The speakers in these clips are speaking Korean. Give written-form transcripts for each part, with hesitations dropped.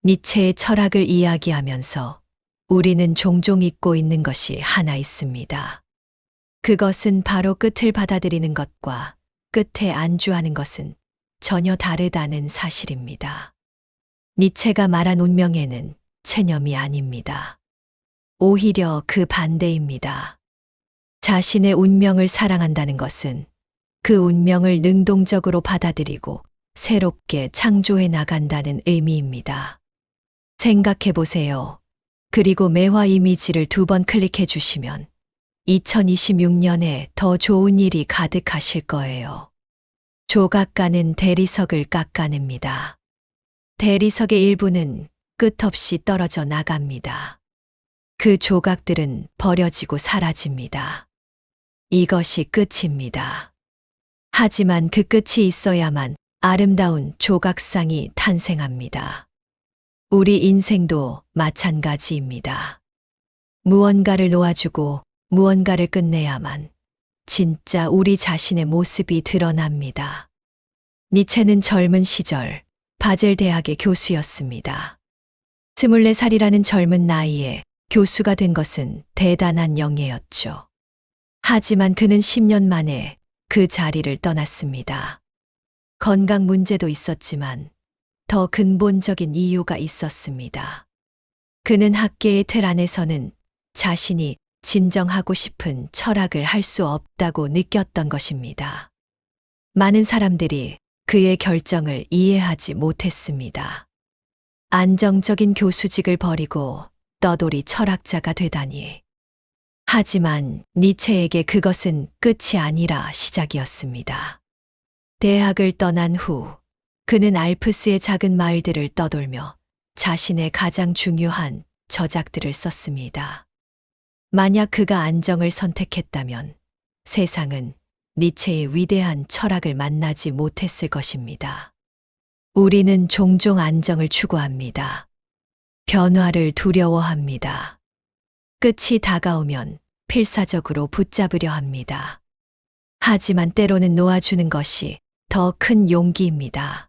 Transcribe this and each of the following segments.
니체의 철학을 이야기하면서 우리는 종종 잊고 있는 것이 하나 있습니다. 그것은 바로 끝을 받아들이는 것과 끝에 안주하는 것은 전혀 다르다는 사실입니다. 니체가 말한 운명에는 체념이 아닙니다. 오히려 그 반대입니다. 자신의 운명을 사랑한다는 것은 그 운명을 능동적으로 받아들이고 새롭게 창조해 나간다는 의미입니다. 생각해 보세요. 그리고 매화 이미지를 2번 클릭해 주시면 2026년에 더 좋은 일이 가득하실 거예요. 조각가는 대리석을 깎아냅니다. 대리석의 일부는 끝없이 떨어져 나갑니다. 그 조각들은 버려지고 사라집니다. 이것이 끝입니다. 하지만 그 끝이 있어야만 아름다운 조각상이 탄생합니다. 우리 인생도 마찬가지입니다. 무언가를 놓아주고 무언가를 끝내야만 진짜 우리 자신의 모습이 드러납니다. 니체는 젊은 시절 바젤 대학의 교수였습니다. 24살이라는 젊은 나이에 교수가 된 것은 대단한 영예였죠. 하지만 그는 10년 만에 그 자리를 떠났습니다. 건강 문제도 있었지만 더 근본적인 이유가 있었습니다. 그는 학계의 틀 안에서는 자신이 진정하고 싶은 철학을 할 수 없다고 느꼈던 것입니다. 많은 사람들이 그의 결정을 이해하지 못했습니다. 안정적인 교수직을 버리고 떠돌이 철학자가 되다니. 하지만 니체에게 그것은 끝이 아니라 시작이었습니다. 대학을 떠난 후 그는 알프스의 작은 마을들을 떠돌며 자신의 가장 중요한 저작들을 썼습니다. 만약 그가 안정을 선택했다면 세상은 니체의 위대한 철학을 만나지 못했을 것입니다. 우리는 종종 안정을 추구합니다. 변화를 두려워합니다. 끝이 다가오면 필사적으로 붙잡으려 합니다. 하지만 때로는 놓아주는 것이 더 큰 용기입니다.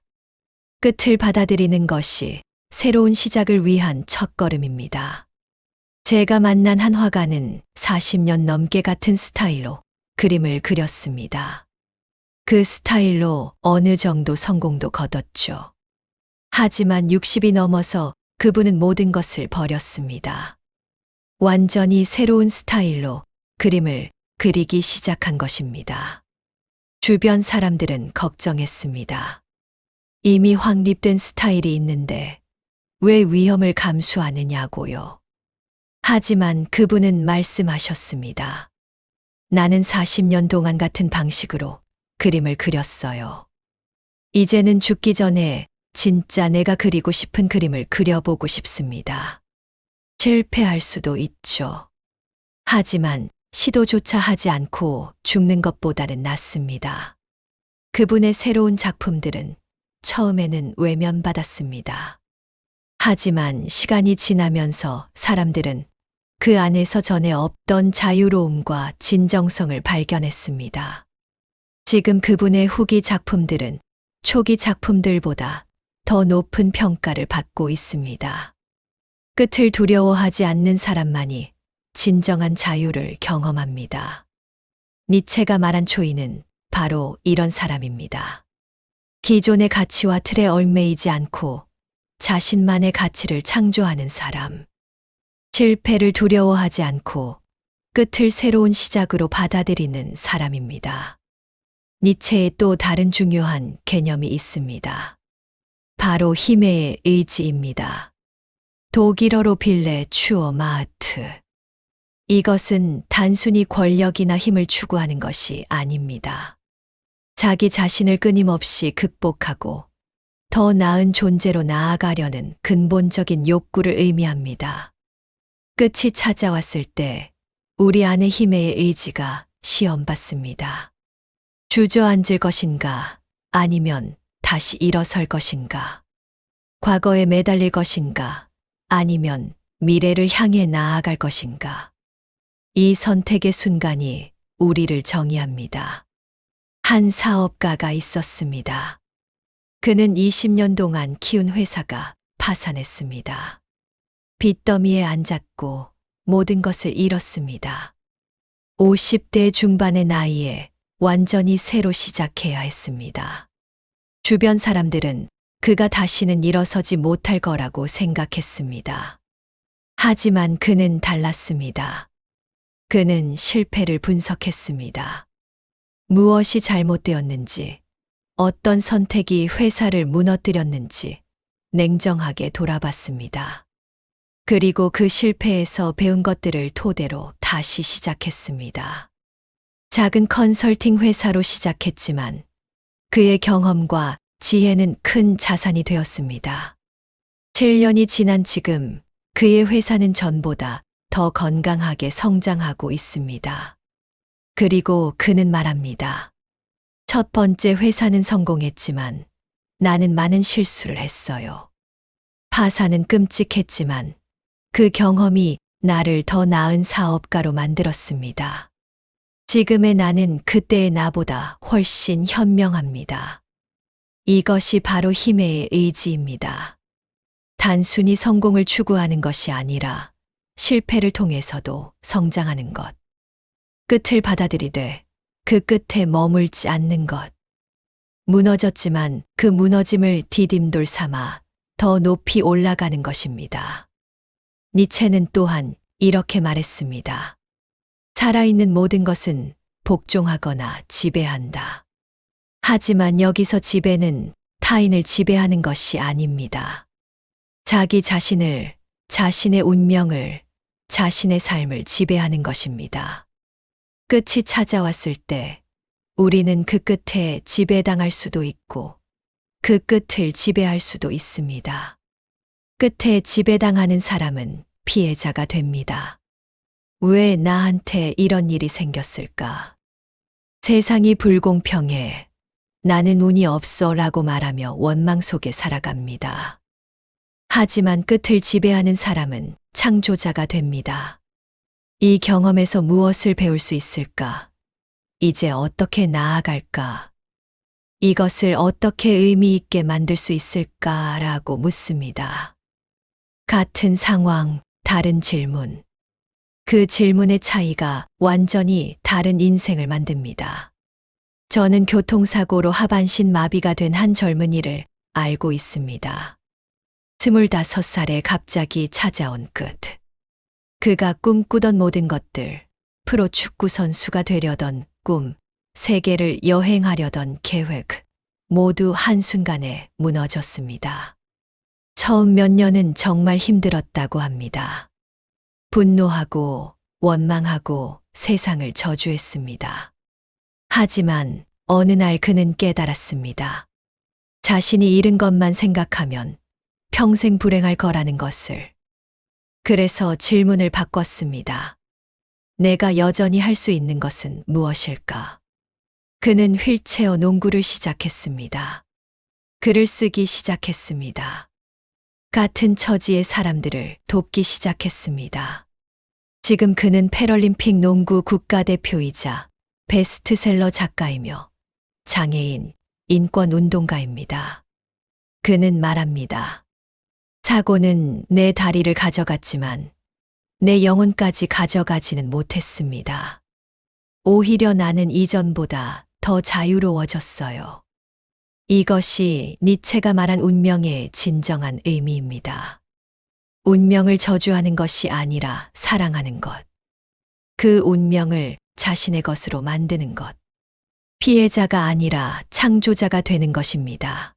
끝을 받아들이는 것이 새로운 시작을 위한 첫걸음입니다. 제가 만난 한 화가는 40년 넘게 같은 스타일로 그림을 그렸습니다. 그 스타일로 어느 정도 성공도 거뒀죠. 하지만 60이 넘어서 그분은 모든 것을 버렸습니다. 완전히 새로운 스타일로 그림을 그리기 시작한 것입니다. 주변 사람들은 걱정했습니다. 이미 확립된 스타일이 있는데 왜 위험을 감수하느냐고요. 하지만 그분은 말씀하셨습니다. 나는 40년 동안 같은 방식으로 그림을 그렸어요. 이제는 죽기 전에 진짜 내가 그리고 싶은 그림을 그려보고 싶습니다. 실패할 수도 있죠. 하지만 시도조차 하지 않고 죽는 것보다는 낫습니다. 그분의 새로운 작품들은 처음에는 외면받았습니다. 하지만 시간이 지나면서 사람들은 그 안에서 전에 없던 자유로움과 진정성을 발견했습니다. 지금 그분의 후기 작품들은 초기 작품들보다 더 높은 평가를 받고 있습니다. 끝을 두려워하지 않는 사람만이 진정한 자유를 경험합니다. 니체가 말한 초인은 바로 이런 사람입니다. 기존의 가치와 틀에 얽매이지 않고 자신만의 가치를 창조하는 사람. 실패를 두려워하지 않고 끝을 새로운 시작으로 받아들이는 사람입니다. 니체의 또 다른 중요한 개념이 있습니다. 바로 힘의 의지입니다. 독일어로 빌레 추어 마하트. 이것은 단순히 권력이나 힘을 추구하는 것이 아닙니다. 자기 자신을 끊임없이 극복하고 더 나은 존재로 나아가려는 근본적인 욕구를 의미합니다. 끝이 찾아왔을 때 우리 안의 힘의 의지가 시험받습니다. 주저앉을 것인가 아니면 다시 일어설 것인가? 과거에 매달릴 것인가 아니면 미래를 향해 나아갈 것인가? 이 선택의 순간이 우리를 정의합니다. 한 사업가가 있었습니다. 그는 20년 동안 키운 회사가 파산했습니다. 빚더미에 앉았고 모든 것을 잃었습니다. 50대 중반의 나이에 완전히 새로 시작해야 했습니다. 주변 사람들은 그가 다시는 일어서지 못할 거라고 생각했습니다. 하지만 그는 달랐습니다. 그는 실패를 분석했습니다. 무엇이 잘못되었는지, 어떤 선택이 회사를 무너뜨렸는지 냉정하게 돌아봤습니다. 그리고 그 실패에서 배운 것들을 토대로 다시 시작했습니다. 작은 컨설팅 회사로 시작했지만 그의 경험과 지혜는 큰 자산이 되었습니다. 7년이 지난 지금 그의 회사는 전보다 더 건강하게 성장하고 있습니다. 그리고 그는 말합니다. 첫 번째 회사는 성공했지만 나는 많은 실수를 했어요. 파산은 끔찍했지만 그 경험이 나를 더 나은 사업가로 만들었습니다. 지금의 나는 그때의 나보다 훨씬 현명합니다. 이것이 바로 힘의 의지입니다. 단순히 성공을 추구하는 것이 아니라 실패를 통해서도 성장하는 것. 끝을 받아들이되 그 끝에 머물지 않는 것. 무너졌지만 그 무너짐을 디딤돌 삼아 더 높이 올라가는 것입니다. 니체는 또한 이렇게 말했습니다. 살아있는 모든 것은 복종하거나 지배한다. 하지만 여기서 지배는 타인을 지배하는 것이 아닙니다. 자기 자신을, 자신의 운명을, 자신의 삶을 지배하는 것입니다. 끝이 찾아왔을 때 우리는 그 끝에 지배당할 수도 있고 그 끝을 지배할 수도 있습니다. 끝에 지배당하는 사람은 피해자가 됩니다. 왜 나한테 이런 일이 생겼을까? 세상이 불공평해. 나는 운이 없어 라고 말하며 원망 속에 살아갑니다. 하지만 끝을 지배하는 사람은 창조자가 됩니다. 이 경험에서 무엇을 배울 수 있을까? 이제 어떻게 나아갈까? 이것을 어떻게 의미 있게 만들 수 있을까라고 묻습니다. 같은 상황, 다른 질문. 그 질문의 차이가 완전히 다른 인생을 만듭니다. 저는 교통사고로 하반신 마비가 된 한 젊은이를 알고 있습니다. 25살에 갑자기 찾아온 끝. 그가 꿈꾸던 모든 것들, 프로 축구 선수가 되려던 꿈, 세계를 여행하려던 계획, 모두 한순간에 무너졌습니다. 처음 몇 년은 정말 힘들었다고 합니다. 분노하고 원망하고 세상을 저주했습니다. 하지만 어느 날 그는 깨달았습니다. 자신이 잃은 것만 생각하면 평생 불행할 거라는 것을. 그래서 질문을 바꿨습니다. 내가 여전히 할 수 있는 것은 무엇일까? 그는 휠체어 농구를 시작했습니다. 글을 쓰기 시작했습니다. 같은 처지의 사람들을 돕기 시작했습니다. 지금 그는 패럴림픽 농구 국가대표이자 베스트셀러 작가이며 장애인, 인권운동가입니다. 그는 말합니다. 사고는 내 다리를 가져갔지만 내 영혼까지 가져가지는 못했습니다. 오히려 나는 이전보다 더 자유로워졌어요. 이것이 니체가 말한 운명의 진정한 의미입니다. 운명을 저주하는 것이 아니라 사랑하는 것. 그 운명을 자신의 것으로 만드는 것. 피해자가 아니라 창조자가 되는 것입니다.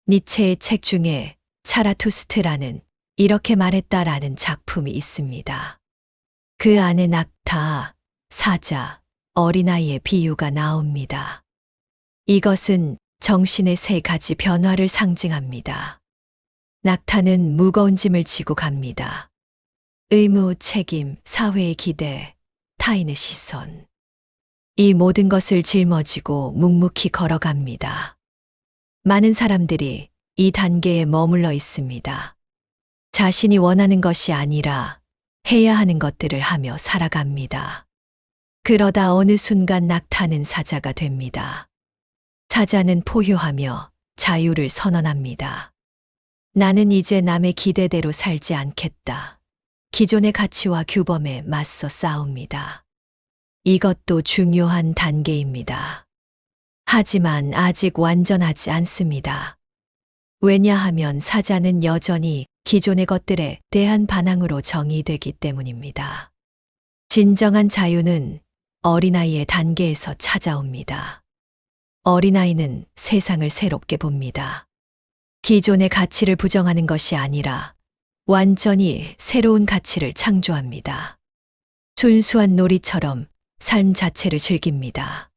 니체의 책 중에 차라투스트라는 이렇게 말했다라는 작품이 있습니다. 그 안에 낙타, 사자, 어린아이의 비유가 나옵니다. 이것은 정신의 세 가지 변화를 상징합니다. 낙타는 무거운 짐을 지고 갑니다. 의무, 책임, 사회의 기대, 타인의 시선. 이 모든 것을 짊어지고 묵묵히 걸어갑니다. 많은 사람들이 이 단계에 머물러 있습니다. 자신이 원하는 것이 아니라 해야 하는 것들을 하며 살아갑니다. 그러다 어느 순간 낙타는 사자가 됩니다. 사자는 포효하며 자유를 선언합니다. 나는 이제 남의 기대대로 살지 않겠다. 기존의 가치와 규범에 맞서 싸웁니다. 이것도 중요한 단계입니다. 하지만 아직 완전하지 않습니다. 왜냐하면 사자는 여전히 기존의 것들에 대한 반항으로 정의되기 때문입니다. 진정한 자유는 어린아이의 단계에서 찾아옵니다. 어린아이는 세상을 새롭게 봅니다. 기존의 가치를 부정하는 것이 아니라 완전히 새로운 가치를 창조합니다. 순수한 놀이처럼 삶 자체를 즐깁니다.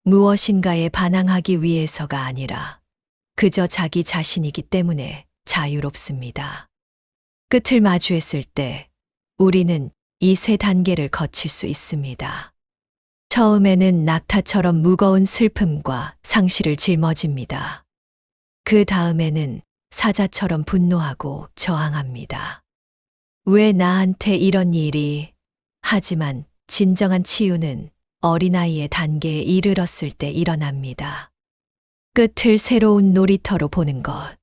무엇인가에 반항하기 위해서가 아니라 그저 자기 자신이기 때문에 자유롭습니다. 끝을 마주했을 때 우리는 이 세 단계를 거칠 수 있습니다. 처음에는 낙타처럼 무거운 슬픔과 상실을 짊어집니다. 그 다음에는 사자처럼 분노하고 저항합니다. 왜 나한테 이런 일이? 하지만 진정한 치유는 어린아이의 단계에 이르렀을 때 일어납니다. 끝을 새로운 놀이터로 보는 것.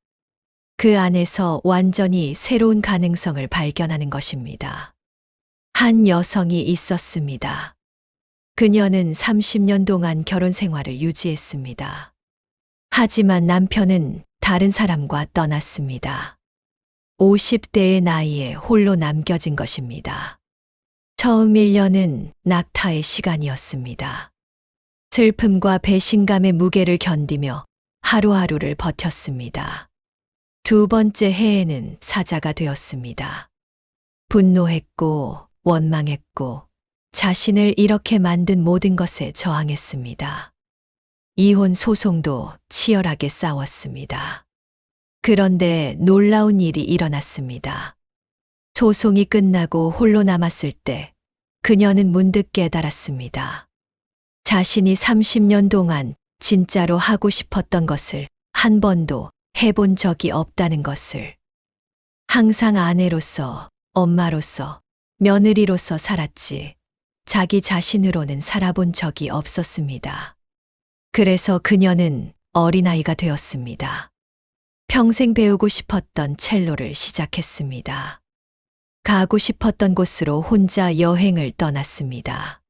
그 안에서 완전히 새로운 가능성을 발견하는 것입니다. 한 여성이 있었습니다. 그녀는 30년 동안 결혼 생활을 유지했습니다. 하지만 남편은 다른 사람과 떠났습니다. 50대의 나이에 홀로 남겨진 것입니다. 처음 1년은 낙타의 시간이었습니다. 슬픔과 배신감의 무게를 견디며 하루하루를 버텼습니다. 두 번째 해에는 사자가 되었습니다. 분노했고 원망했고 자신을 이렇게 만든 모든 것에 저항했습니다. 이혼 소송도 치열하게 싸웠습니다. 그런데 놀라운 일이 일어났습니다. 소송이 끝나고 홀로 남았을 때 그녀는 문득 깨달았습니다. 자신이 30년 동안 진짜로 하고 싶었던 것을 한 번도 해본 적이 없다는 것을. 항상 아내로서, 엄마로서, 며느리로서 살았지 자기 자신으로는 살아본 적이 없었습니다. 그래서 그녀는 어린아이가 되었습니다. 평생 배우고 싶었던 첼로를 시작했습니다. 가고 싶었던 곳으로 혼자 여행을 떠났습니다.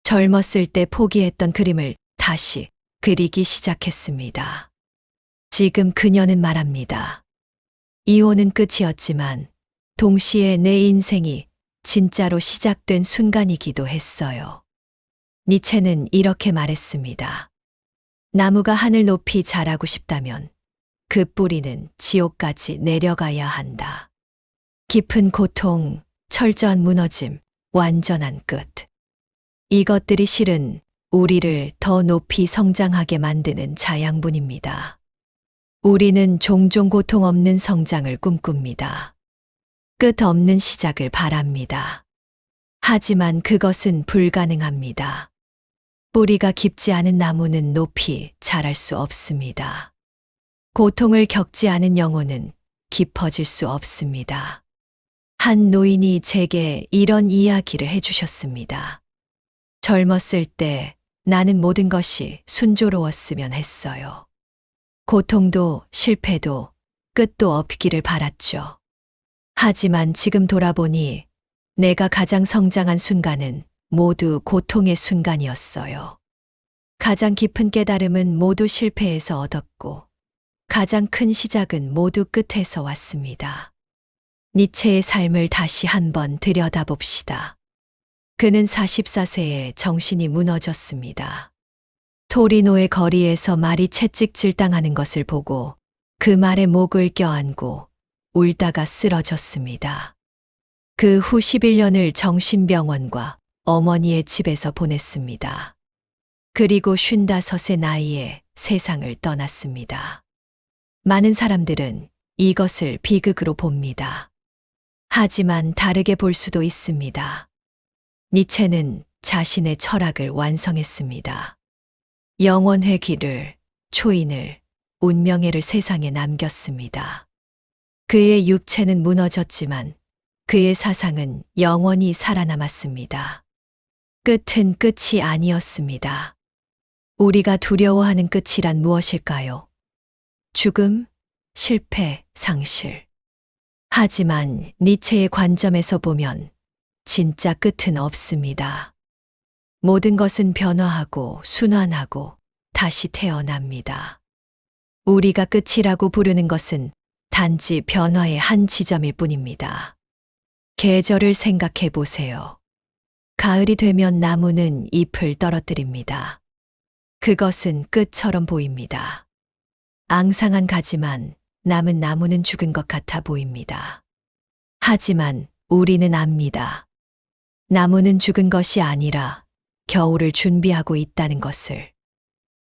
젊었을 때 포기했던 그림을 다시 그리기 시작했습니다. 지금 그녀는 말합니다. 이혼은 끝이었지만 동시에 내 인생이 진짜로 시작된 순간이기도 했어요. 니체는 이렇게 말했습니다. 나무가 하늘 높이 자라고 싶다면 그 뿌리는 지옥까지 내려가야 한다. 깊은 고통, 철저한 무너짐, 완전한 끝. 이것들이 실은 우리를 더 높이 성장하게 만드는 자양분입니다. 우리는 종종 고통 없는 성장을 꿈꿉니다. 끝 없는 시작을 바랍니다. 하지만 그것은 불가능합니다. 뿌리가 깊지 않은 나무는 높이 자랄 수 없습니다. 고통을 겪지 않은 영혼은 깊어질 수 없습니다. 한 노인이 제게 이런 이야기를 해주셨습니다. 젊었을 때 나는 모든 것이 순조로웠으면 했어요. 고통도 실패도 끝도 없기를 바랐죠. 하지만 지금 돌아보니 내가 가장 성장한 순간은 모두 고통의 순간이었어요. 가장 깊은 깨달음은 모두 실패에서 얻었고 가장 큰 시작은 모두 끝에서 왔습니다. 니체의 삶을 다시 한번 들여다봅시다. 그는 44세에 정신이 무너졌습니다. 토리노의 거리에서 말이 채찍질 당하는 것을 보고 그 말에 목을 껴안고 울다가 쓰러졌습니다. 그 후 11년을 정신병원과 어머니의 집에서 보냈습니다. 그리고 55의 나이에 세상을 떠났습니다. 많은 사람들은 이것을 비극으로 봅니다. 하지만 다르게 볼 수도 있습니다. 니체는 자신의 철학을 완성했습니다. 영원의 길을, 초인을, 운명애를 세상에 남겼습니다. 그의 육체는 무너졌지만 그의 사상은 영원히 살아남았습니다. 끝은 끝이 아니었습니다. 우리가 두려워하는 끝이란 무엇일까요? 죽음, 실패, 상실. 하지만 니체의 관점에서 보면 진짜 끝은 없습니다. 모든 것은 변화하고 순환하고 다시 태어납니다. 우리가 끝이라고 부르는 것은 단지 변화의 한 지점일 뿐입니다. 계절을 생각해 보세요. 가을이 되면 나무는 잎을 떨어뜨립니다. 그것은 끝처럼 보입니다. 앙상한 가지만 남은 나무는 죽은 것 같아 보입니다. 하지만 우리는 압니다. 나무는 죽은 것이 아니라 겨울을 준비하고 있다는 것을.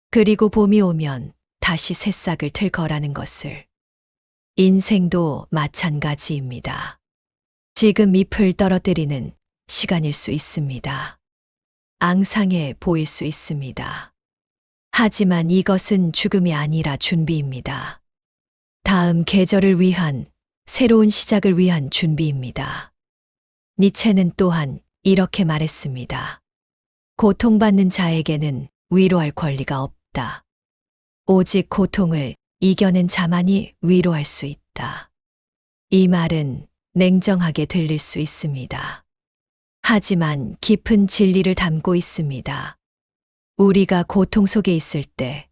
그리고 봄이 오면 다시 새싹을 틀 거라는 것을. 인생도 마찬가지입니다. 지금 잎을 떨어뜨리는 시간일 수 있습니다. 앙상해 보일 수 있습니다. 하지만 이것은 죽음이 아니라 준비입니다. 다음 계절을 위한, 새로운 시작을 위한 준비입니다. 니체는 또한 이렇게 말했습니다. 고통받는 자에게는 위로할 권리가 없다. 오직 고통을 이겨낸 자만이 위로할 수 있다. 이 말은 냉정하게 들릴 수 있습니다. 하지만 깊은 진리를 담고 있습니다. 우리가 고통 속에 있을 때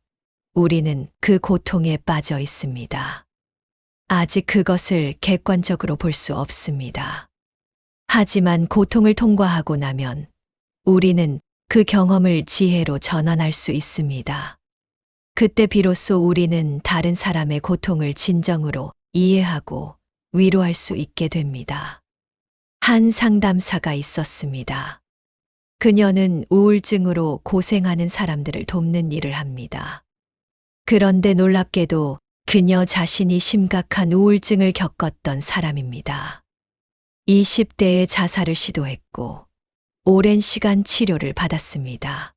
우리는 그 고통에 빠져 있습니다. 아직 그것을 객관적으로 볼 수 없습니다. 하지만 고통을 통과하고 나면 우리는 그 경험을 지혜로 전환할 수 있습니다. 그때 비로소 우리는 다른 사람의 고통을 진정으로 이해하고 위로할 수 있게 됩니다. 한 상담사가 있었습니다. 그녀는 우울증으로 고생하는 사람들을 돕는 일을 합니다. 그런데 놀랍게도 그녀 자신이 심각한 우울증을 겪었던 사람입니다. 20대에 자살을 시도했고 오랜 시간 치료를 받았습니다.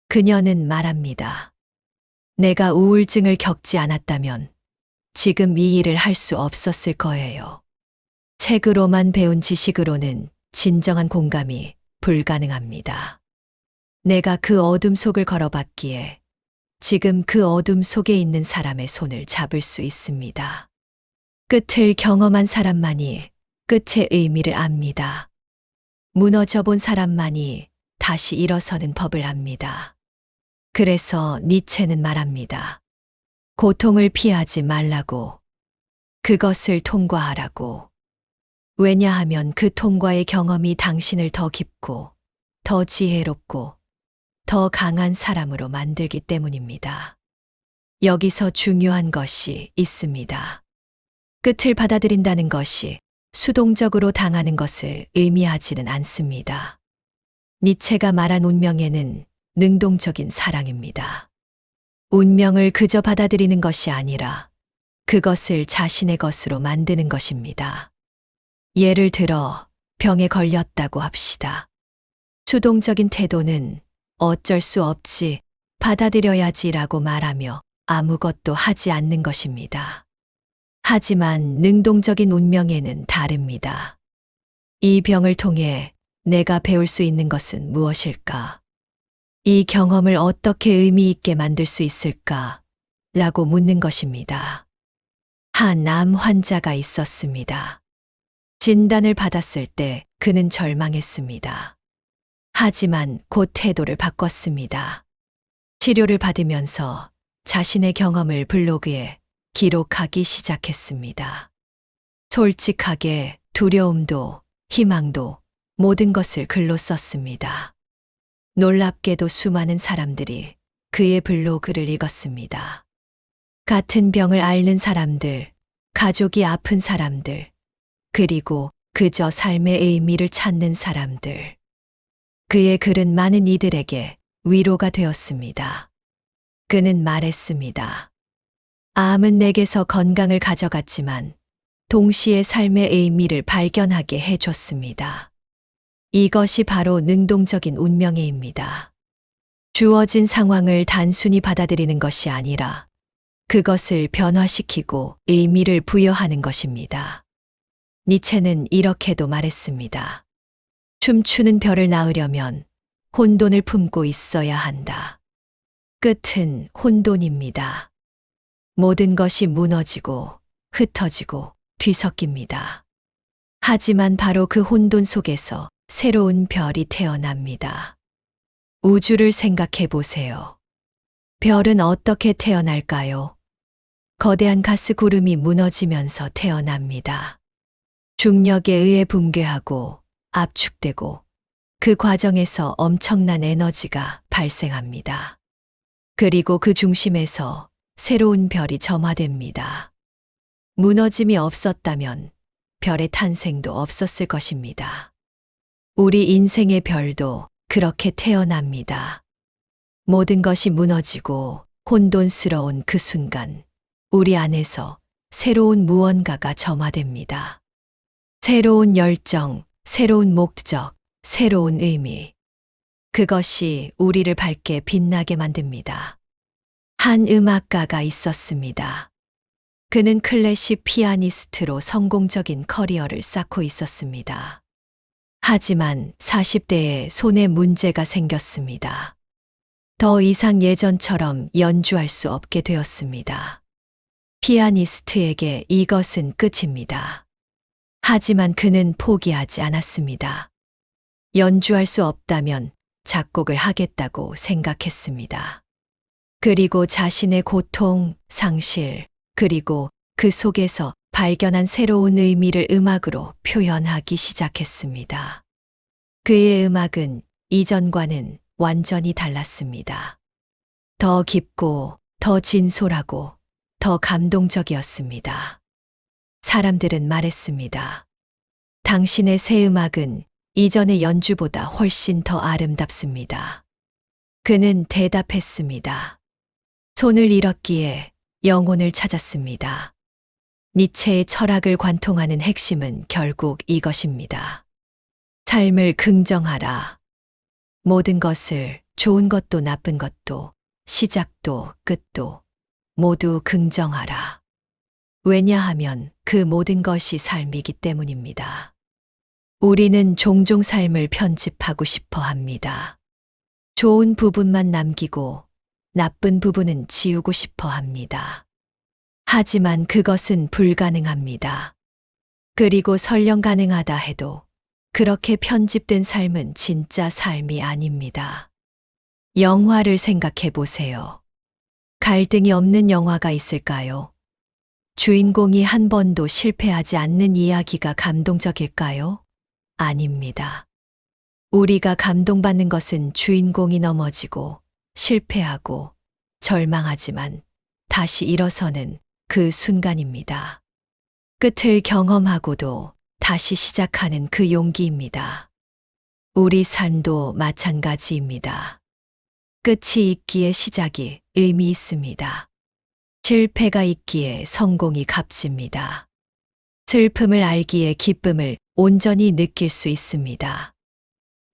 그녀는 말합니다. 내가 우울증을 겪지 않았다면 지금 이 일을 할 수 없었을 거예요. 책으로만 배운 지식으로는 진정한 공감이 불가능합니다. 내가 그 어둠 속을 걸어봤기에 지금 그 어둠 속에 있는 사람의 손을 잡을 수 있습니다. 끝을 경험한 사람만이 끝의 의미를 압니다. 무너져 본 사람만이 다시 일어서는 법을 압니다. 그래서 니체는 말합니다. 고통을 피하지 말라고. 그것을 통과하라고. 왜냐하면 그 통과의 경험이 당신을 더 깊고, 더 지혜롭고, 더 강한 사람으로 만들기 때문입니다. 여기서 중요한 것이 있습니다. 끝을 받아들인다는 것이 수동적으로 당하는 것을 의미하지는 않습니다. 니체가 말한 운명에는 능동적인 사랑입니다. 운명을 그저 받아들이는 것이 아니라 그것을 자신의 것으로 만드는 것입니다. 예를 들어 병에 걸렸다고 합시다. 수동적인 태도는 어쩔 수 없지, 받아들여야지라고 말하며 아무것도 하지 않는 것입니다. 하지만 능동적인 운명에는 다릅니다. 이 병을 통해 내가 배울 수 있는 것은 무엇일까? 이 경험을 어떻게 의미 있게 만들 수 있을까? 라고 묻는 것입니다. 한 암 환자가 있었습니다. 진단을 받았을 때 그는 절망했습니다. 하지만 곧 태도를 바꿨습니다. 치료를 받으면서 자신의 경험을 블로그에 기록하기 시작했습니다. 솔직하게 두려움도 희망도 모든 것을 글로 썼습니다. 놀랍게도 수많은 사람들이 그의 블로그를 읽었습니다. 같은 병을 앓는 사람들, 가족이 아픈 사람들, 그리고 그저 삶의 의미를 찾는 사람들. 그의 글은 많은 이들에게 위로가 되었습니다. 그는 말했습니다. 암은 내게서 건강을 가져갔지만 동시에 삶의 의미를 발견하게 해줬습니다. 이것이 바로 능동적인 운명의입니다. 주어진 상황을 단순히 받아들이는 것이 아니라 그것을 변화시키고 의미를 부여하는 것입니다. 니체는 이렇게도 말했습니다. 춤추는 별을 낳으려면 혼돈을 품고 있어야 한다. 끝은 혼돈입니다. 모든 것이 무너지고 흩어지고 뒤섞입니다. 하지만 바로 그 혼돈 속에서 새로운 별이 태어납니다. 우주를 생각해 보세요. 별은 어떻게 태어날까요? 거대한 가스 구름이 무너지면서 태어납니다. 중력에 의해 붕괴하고 압축되고 그 과정에서 엄청난 에너지가 발생합니다. 그리고 그 중심에서 새로운 별이 점화됩니다. 무너짐이 없었다면 별의 탄생도 없었을 것입니다. 우리 인생의 별도 그렇게 태어납니다. 모든 것이 무너지고 혼돈스러운 그 순간, 우리 안에서 새로운 무언가가 점화됩니다. 새로운 열정, 새로운 목적, 새로운 의미. 그것이 우리를 밝게 빛나게 만듭니다. 한 음악가가 있었습니다. 그는 클래식 피아니스트로 성공적인 커리어를 쌓고 있었습니다. 하지만 40대에 손에 문제가 생겼습니다. 더 이상 예전처럼 연주할 수 없게 되었습니다. 피아니스트에게 이것은 끝입니다. 하지만 그는 포기하지 않았습니다. 연주할 수 없다면 작곡을 하겠다고 생각했습니다. 그리고 자신의 고통, 상실, 그리고 그 속에서 발견한 새로운 의미를 음악으로 표현하기 시작했습니다. 그의 음악은 이전과는 완전히 달랐습니다. 더 깊고, 더 진솔하고, 더 감동적이었습니다. 사람들은 말했습니다. 당신의 새 음악은 이전의 연주보다 훨씬 더 아름답습니다. 그는 대답했습니다. 손을 잃었기에 영혼을 찾았습니다. 니체의 철학을 관통하는 핵심은 결국 이것입니다. 삶을 긍정하라. 모든 것을, 좋은 것도 나쁜 것도, 시작도 끝도 모두 긍정하라. 왜냐하면 그 모든 것이 삶이기 때문입니다. 우리는 종종 삶을 편집하고 싶어 합니다. 좋은 부분만 남기고 나쁜 부분은 지우고 싶어 합니다. 하지만 그것은 불가능합니다. 그리고 설령 가능하다 해도 그렇게 편집된 삶은 진짜 삶이 아닙니다. 영화를 생각해 보세요. 갈등이 없는 영화가 있을까요? 주인공이 한 번도 실패하지 않는 이야기가 감동적일까요? 아닙니다. 우리가 감동받는 것은 주인공이 넘어지고 실패하고 절망하지만 다시 일어서는 그 순간입니다. 끝을 경험하고도 다시 시작하는 그 용기입니다. 우리 삶도 마찬가지입니다. 끝이 있기에 시작이 의미 있습니다. 실패가 있기에 성공이 값집니다. 슬픔을 알기에 기쁨을 온전히 느낄 수 있습니다.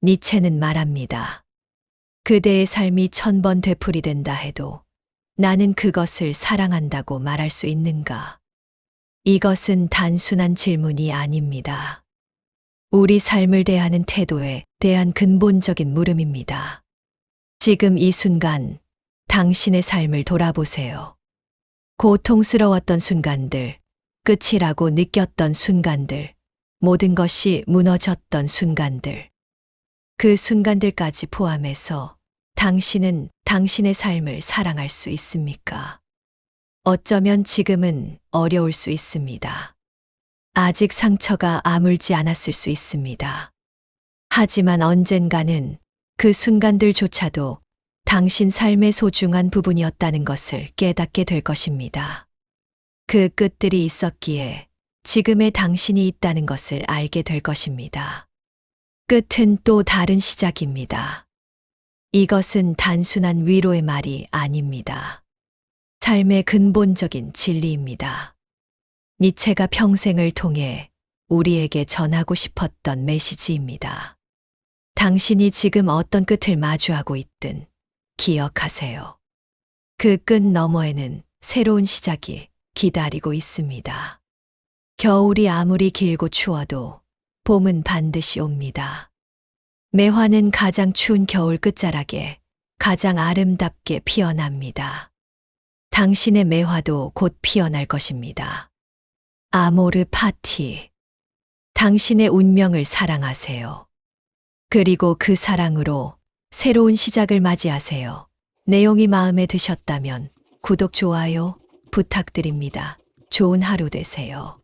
니체는 말합니다. 그대의 삶이 1000번 되풀이된다 해도 나는 그것을 사랑한다고 말할 수 있는가? 이것은 단순한 질문이 아닙니다. 우리 삶을 대하는 태도에 대한 근본적인 물음입니다. 지금 이 순간 당신의 삶을 돌아보세요. 고통스러웠던 순간들, 끝이라고 느꼈던 순간들, 모든 것이 무너졌던 순간들. 그 순간들까지 포함해서 당신은 당신의 삶을 사랑할 수 있습니까? 어쩌면 지금은 어려울 수 있습니다. 아직 상처가 아물지 않았을 수 있습니다. 하지만 언젠가는 그 순간들조차도 당신 삶의 소중한 부분이었다는 것을 깨닫게 될 것입니다. 그 끝들이 있었기에 지금의 당신이 있다는 것을 알게 될 것입니다. 끝은 또 다른 시작입니다. 이것은 단순한 위로의 말이 아닙니다. 삶의 근본적인 진리입니다. 니체가 평생을 통해 우리에게 전하고 싶었던 메시지입니다. 당신이 지금 어떤 끝을 마주하고 있든 기억하세요. 그 끝 너머에는 새로운 시작이 기다리고 있습니다. 겨울이 아무리 길고 추워도 봄은 반드시 옵니다. 매화는 가장 추운 겨울 끝자락에 가장 아름답게 피어납니다. 당신의 매화도 곧 피어날 것입니다. 아모르 파티. 당신의 운명을 사랑하세요. 그리고 그 사랑으로 새로운 시작을 맞이하세요. 내용이 마음에 드셨다면 구독, 좋아요 부탁드립니다. 좋은 하루 되세요.